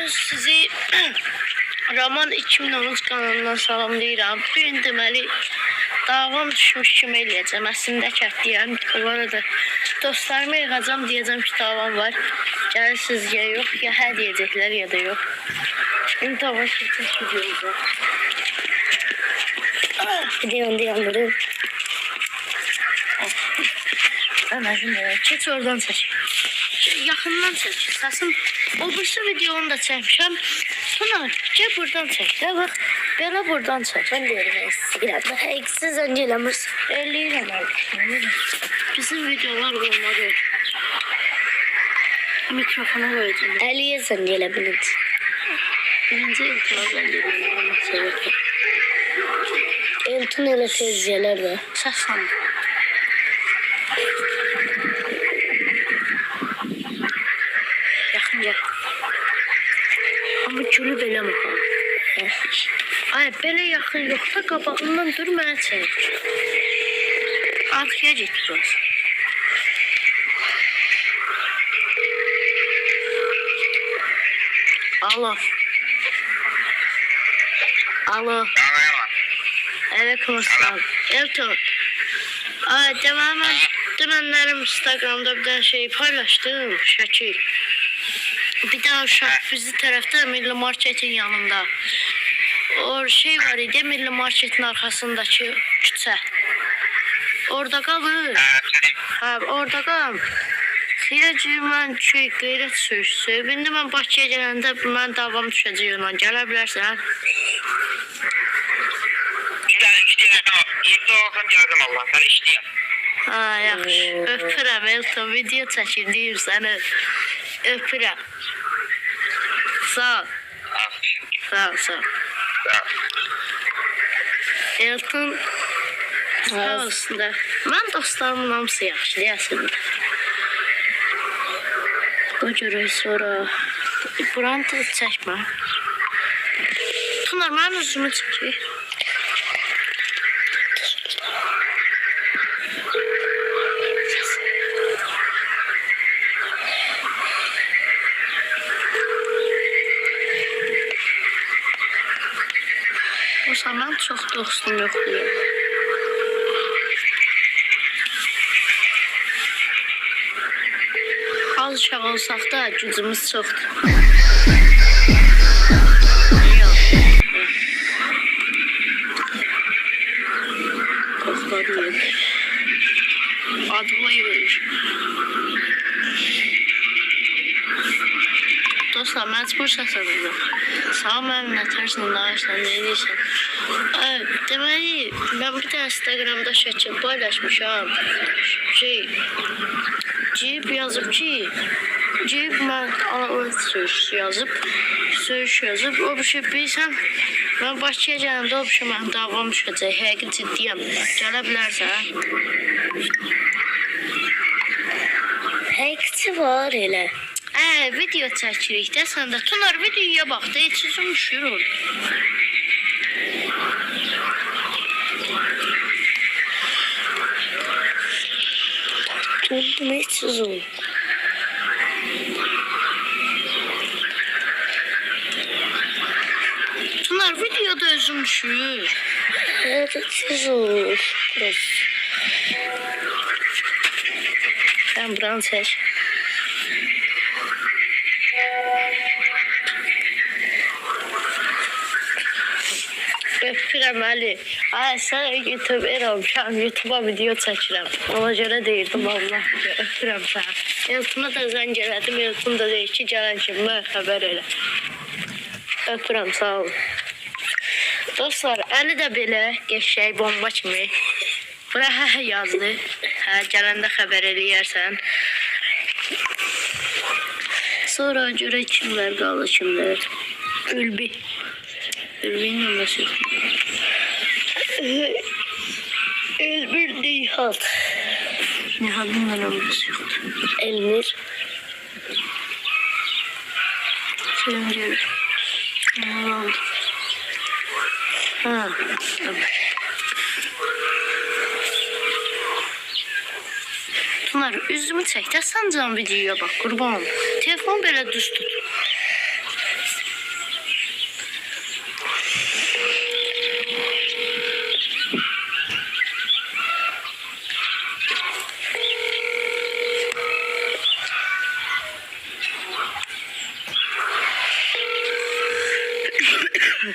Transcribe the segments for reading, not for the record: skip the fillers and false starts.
sizi Roman 2013 kanalından salamlayıram. Bugün deməli davam düşmüş kimi eləyəcəm. Əslində kətdiyəm. Bu arada dostlarıma yığacam, deyəcəm ki davam var. Gəlirsiniz ya yox, ya hə deyəcəklər ya da yox. Şimdi davam çəkək videomuza. Dayan. Keç oradan çək. Yaxından çək. Səsim o birisi videonu da çəkmişəm. Sonra gəl buradan çək də bax. Belə buradan çək. Ben de öyle biraz daha eksiz önce eləmirsən. Eləyirəm abi. Bizim videolar olmadı. Mikrofona koyacağım. Eləyəsən elə bilinç. Birinci iltirazdan geliyorum. Eltun elə tezcələr də. Səslan. Yaxın gəl. Amma gülü belə bakalım. Ay, belə yaxın yoxsa qabağından dur, mənə çək. Arkaya get biraz. Alo. Alo. Aleykümselam. Elton. Ay, demənlərim Instagramda bir tane şey paylaşdım, şəkil. Bir tane uşaq bizi tərəfdə Milli Marketin yanında. O şey var idi, Milli Marketin arkasındaki küçə. Orada qalır. Ha, orada qal. Xiyacı mən qeyrət sürüsü. İndi mən Bakıya gələndə mən davam düşəcək ondan. Gələ bilərsən? Ha, yaxşı. Öpürəm Elton, video çəkir deyir səni. Öpürəm. Sağ ol. Sağ ol. Elton sağ olsun da. Mən dostlarımın hamısı yaxşı deyəsin. O görək sonra. Buranı da çəkmə. Tunar, mənim üzümü çəkir. O zaman çox dostum yoxdur. Az uşaq olsaq da gücümüz çoxdur. Qoxladı verir. Advoy verir. Dostlar, məcbur səsədir. Sağ mənim nətərsən, nəyirsən, nə edirsən? Deməli, mən bir tane Instagramda şəkil paylaşmışam. Cib yazıb ki, cib mən söyüş yazıb. O bir şey bilsən, mən Bakıya gələndə o bir şey mənim davam düşəcək. Həqiqi ciddiyəm. Gələ bilərsən? Həqiqi var elə. Video çəkirik də sən də. Tunar, videoya bax da, heç üzüm düşür orada. Döndüm heç uzun. Tunar, videoda özüm düşür. Evet, uzun. Biraz. Sən buranı çək. Öpürəm Əli. Sən YouTube eramışam, YouTube'a video çəkirəm. Ona görə deyirdim, Allah. Öpürəm sən. Eltuna da zəng elədim, Eltun da deyir ki, gələn kimi mən xəbər elə. Öpürəm, sağ olun. Dostlar, Əli də belə qəşəng bomba kimi. Bura hə yazdı. Gələndə xəbər eləyərsən. Sonra görə kimlər qalır, kimlər. Ülbi. Ülbinin nömrəsi. Elmir Nihat. Nihat'ın da nömrəsi yoxdur. Elmir. Sen gel. Ha. Tunar, üzümü çək də sən can videoya bax, qurban. Telefon belə düz tut. Alo.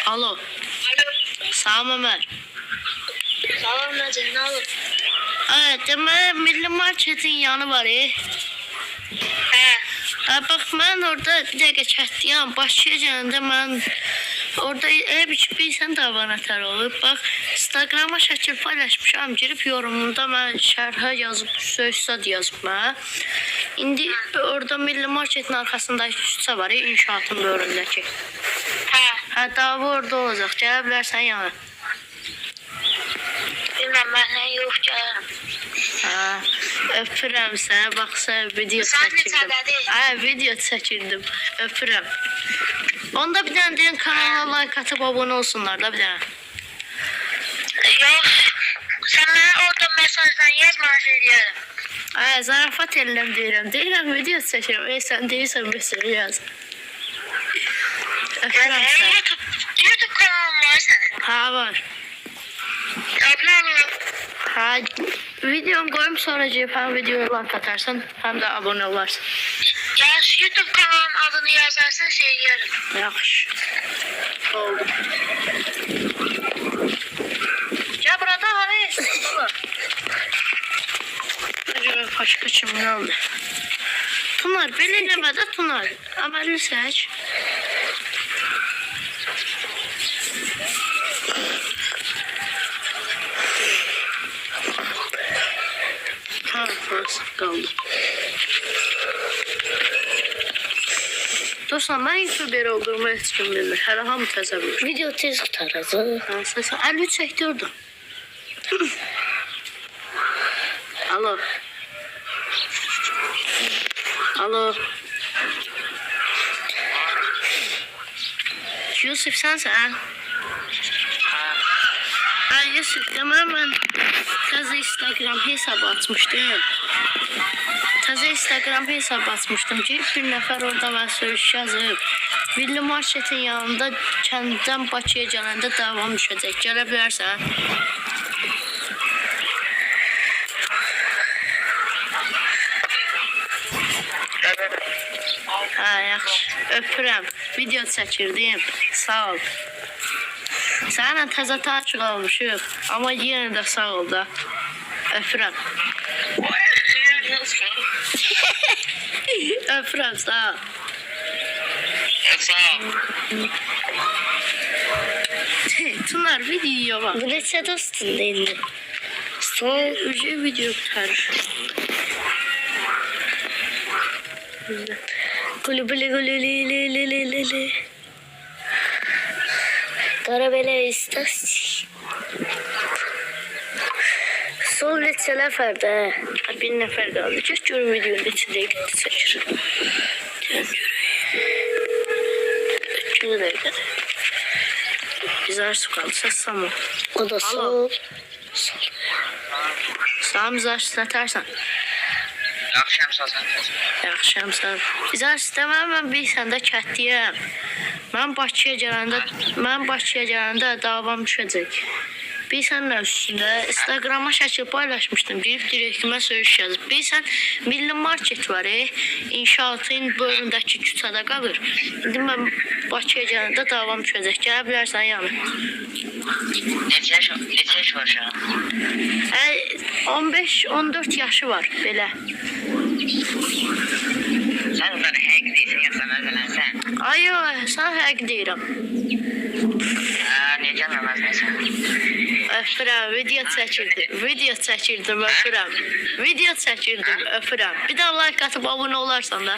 Alo. Salam Ömer. Salam Necim, ne olur? Evet, demək Milli Marketin yanı var. Bak mən orada bir dəqiqə çətdiyəm. Bakıya gələndə mən orada bilsən də abonətlər olub. Bax, Instagrama şəkil paylaşmışam. Girib yorumunda mən şərhə yazıb, söz yazıb mən. İndi orada Milli Marketin arxasındakı küçə var, inşaatın bölümündəki. Hə, dava orada olacaq. Gələ bilərsən yana. Bilmem, benden yok canım. Ha, öpürəm səni. Bax, sən video Sən çəkirdim. neçədədir? Hə, video çəkirdim. Öpürəm. Onda bir dənə deyən kanala like atıb abunə olsunlar da bir dənə. Yok. Sen bana orada mesajdan yazma söyleyelim. Hə, zarafat eləm deyirəm. Deyirəm video çəkirəm. Sən deyirsən mesaj yaz. Öpürəm səni. YouTube kanalın var senin. Ha, var. Abone olurum. Ha, videomu koyayım sonra cep hem videoya like atarsan hem de abone olarsın. Ya YouTube kanalın adını yazarsan söyleyelim. Yaxşı. Oldu. Ya burada hava var. Acaba başka kim ne oldu? Tunar, belə eləmədə Tunar. Əməlli seç. Ha, burası qaldı. Dostlar, mən YouTuber olduğumu heç kim bilmir. Hələ hamı təzə bilir. Video tez tutarız. Ha, səsə 53 çəkdirdim. Alo. Alo. Yusuf sensən? Ha, Yusuf, deməli mən təzə Instagram hesabı açmışdım. Təzə Instagram hesabı açmışdım ki, bir nəfər orada mən söyüş yazıb. Milli Marketin yanında kənddən Bakıya gələndə davam düşəcək. Gələ bilərsən? Ha, yaxşı. Öpürəm. Video çəkirdim. Sağ ol. Sənlə təzə takip olmuşuq. Amma yenə də sağ ol da. Öpürəm. Öpürəm, sağ ol. Sağ ol. Tunar, videoya bak. Bu neçə dostun indi? Son video tutar. Gülübülü. Qarabelə istastik. Son neçə nəfərdə? Bir nəfər qaldı. Gəl görüm videonun neçə dəqiqə çəkir. Gəl görək. 2 dəqiqədir. Bizar su qaldı. Səssam o. O da sol. Sağ bizar sətərsən. Akşam sazan. Yaxşıyam sən. Bizar istəməm, mən bilsən də kətdiyəm. Mən Bakıya gələndə davam düşəcək. Bilsən nə üstündə Instagrama şəkil paylaşmışdım. Girib direktimə söyüş yazıb. Bilsən Milli Market var, inşaatın bölümündəki küçədə qalır. İndi mən Bakıya gələndə davam düşəcək. Gələ bilərsən yanı. Neçə yaş var şu an? 15-14 yaşı var belə. Sen onları hack değilsin ya sana özelənsən. Ayo, sən həqiq deyirəm. Necə məməz nəsən? Öpürəm, video çəkirdim, öpürəm. Video çəkirdim, öpürəm. Bir də like atıb abunə olarsan da.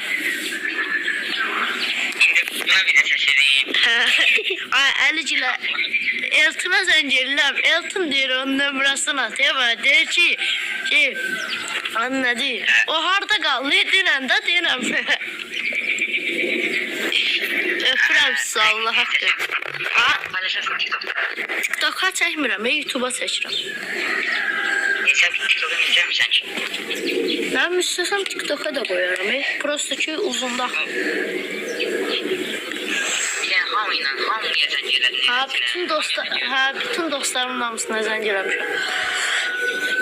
İndi buna bir də şaşırayım. Ay, Əligilə, Eltona zəng edirəm. Elton deyir, onun nömrəsini atıyor. Deyir ki, nə deyir? O harda qaldı? Deyirəm. Öpürəm sizi, Allah haqqı. Paylaşırsın TikTok'da. TikTok'a çəkmirəm, YouTube'a çəkirəm. Neçə TikTok'a necəmişsən ki? Mən istəsəm TikTok'a da qoyaram. Prosto ki, uzunda. Yəni hamıyla, hamıya zəng elədim. Ha bütün dostlarımın hamısına zəng eləmişəm.